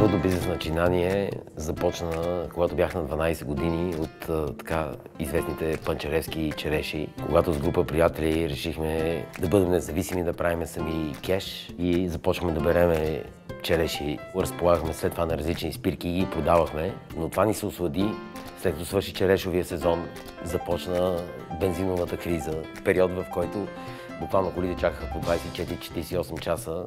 Първото бизнес начинание започна, когато бях на 12 години от така известните панчаревски череши. Когато с група приятели решихме да бъдем независими, да правим сами кеш и започваме да береме череши. Разполагахме след това на различни спирки и ги продавахме, но това ни се ослади. След като свърши черешовия сезон, започна бензиновата криза. Период, в който буквално колите чакаха по 24-48 часа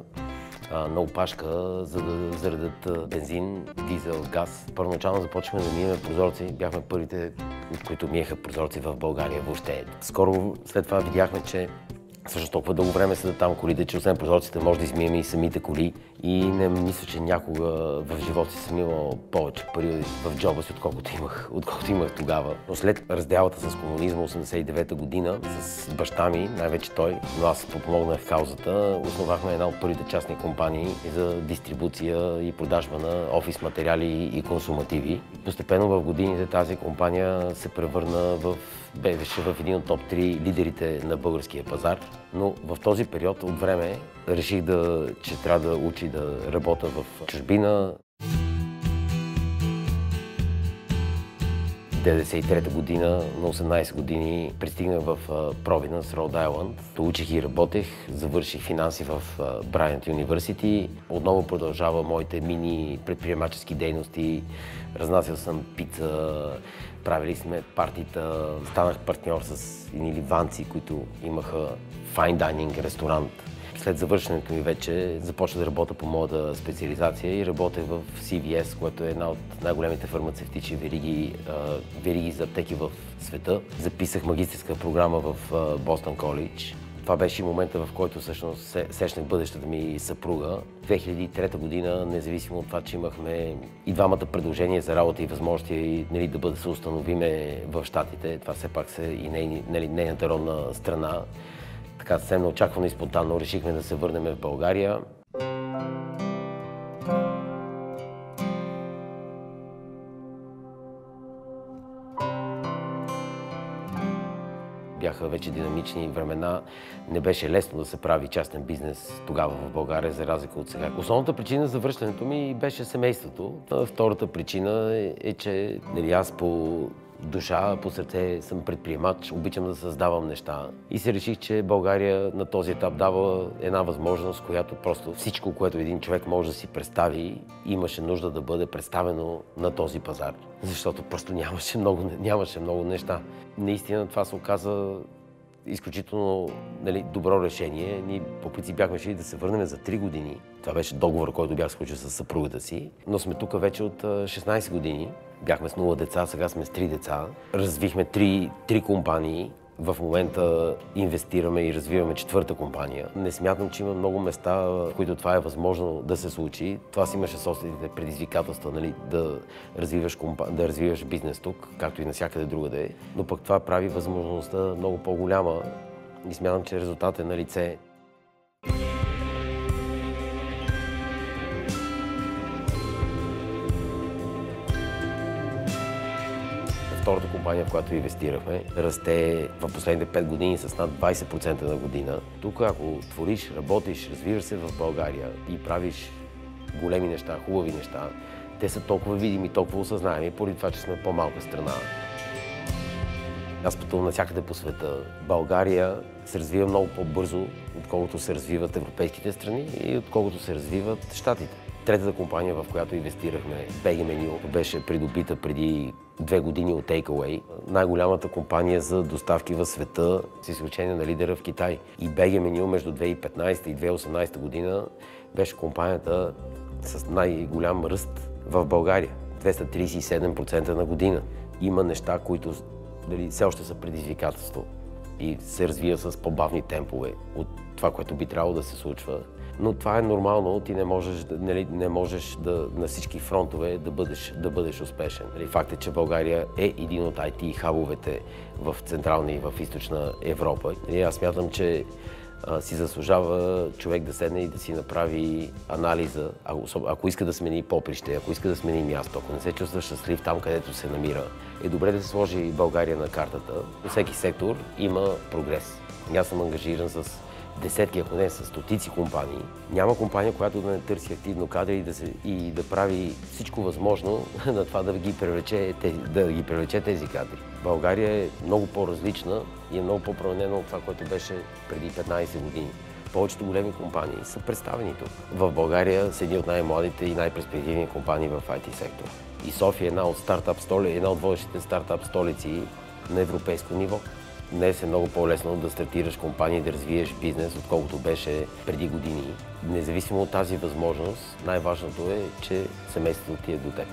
на опашка, за да заредят бензин, дизел, газ. Първоначално започваме да мием прозорци. Бяхме първите, от които миеха прозорци в България въобще. Скоро след това видяхме, че също толкова дълго време седат там колите, че освен прозорците може да измием и самите коли. И не мисля, че някога в живота си съм имал повече пари в джоба си, отколкото имах тогава. Но след разделата с комунизма 89-та година, с баща ми, най-вече той, но аз подпомогнах в каузата, основахме една от първите частни компании за дистрибуция и продажба на офис материали и консумативи. Постепенно в годините тази компания се превърна беше в един от топ 3 лидерите на българския пазар. Но в този период от време реших, че трябва да учи да работя в чужбина. 1993 година, на 18 години, пристигнах в Провиденс, Роуд Айланд. Учих и работех, завърших финанси в Брайант Юниверсити. Отново продължава моите мини предприемачески дейности. Разнасял съм пица, правили сме партита, станах партньор с едни ливанци, които имаха файн дайнинг ресторант. След завършването ми вече започна да работя по моята специализация и работех в CVS, което е една от най-големите фармацевтични вериги за аптеки в света. Записах магистерска програма в Бостън Колидж. Това беше и момента, в който всъщност срещнах бъдещата ми съпруга. 2003 година, независимо от това, че имахме и двамата предложения за работа и възможности да се установиме в Щатите, това все пак са и нейната родна страна. Така съвсем неочаквано и спонтанно решихме да се върнем в България. Бяха вече динамични времена. Не беше лесно да се прави частен бизнес тогава в България, за разлика от сега. Основната причина за връщането ми беше семейството. Втората причина е, че аз по душа, по сърце съм предприемач, обичам да създавам неща. И се реших, че България на този етап дава една възможност, която просто всичко, което един човек може да си представи, имаше нужда да бъде представено на този пазар. Защото просто нямаше много неща. Наистина това се оказа изключително добро решение. Ние по принцип бяхме решили да се върнем за 3 години. Това беше договор, който бях сключил с съпругата си. Но сме тук вече от 16 години. Бяхме с 0 деца, сега сме с 3 деца. Развихме 3 компании. В момента инвестираме и развиваме 4-та компания. Не смятам, че има много места, в които това е възможно да се случи. Това си имаше собствените предизвикателства, да развиваш бизнес тук, както и навсякъде другаде. Но пък това прави възможността много по-голяма и смятам, че резултатът е на лице. Втората компания, в която инвестирахме, расте в последните 5 години с над 20% на година. Тук, ако твориш, работиш, развиваш се в България и правиш големи неща, хубави неща, те са толкова видими, толкова осъзнаеми, поради това, че сме по-малка страна. Аз пътувам навсякъде по света. България се развива много по-бързо, отколкото се развиват европейските страни и отколкото се развиват Щатите. Третата компания, в която инвестирахме, BG Menu, беше придобита преди 2 години от Takeaway. Най-голямата компания за доставки в света, с изключение на лидера в Китай. И BG Menu между 2015 и 2018 година беше компанията с най-голям ръст в България. 237% на година. Има неща, които все още са предизвикателство и се развива с по-бавни темпове от това, което би трябвало да се случва. Но това е нормално, ти не можеш на всички фронтове да бъдеш успешен. Факт е, че България е един от IT хабовете в Централна и в Източна Европа. И аз смятам, че си заслужава човек да седне и да си направи анализа, ако иска да смени поприще, ако иска да смени място, ако не се чувства щастлив там, където се намира, е добре да се сложи България на картата. Във всеки сектор има прогрес. Аз съм ангажиран с десетки, ако не са стотици компании. Няма компания, която да не търси активно кадри и да прави всичко възможно на това да ги привлече тези кадри. България е много по-различна и е много по-променена от това, което беше преди 15 години. Повечето големи компании са представени тук. В България са едни от най-младите и най-перспективни компании в IT сектора. И София е една от водещите стартап столици на европейско ниво. Днес е много по-лесно да стартираш компания и да развиеш бизнес, отколкото беше преди години. Независимо от тази възможност, най-важното е, че семейството ти е до теб.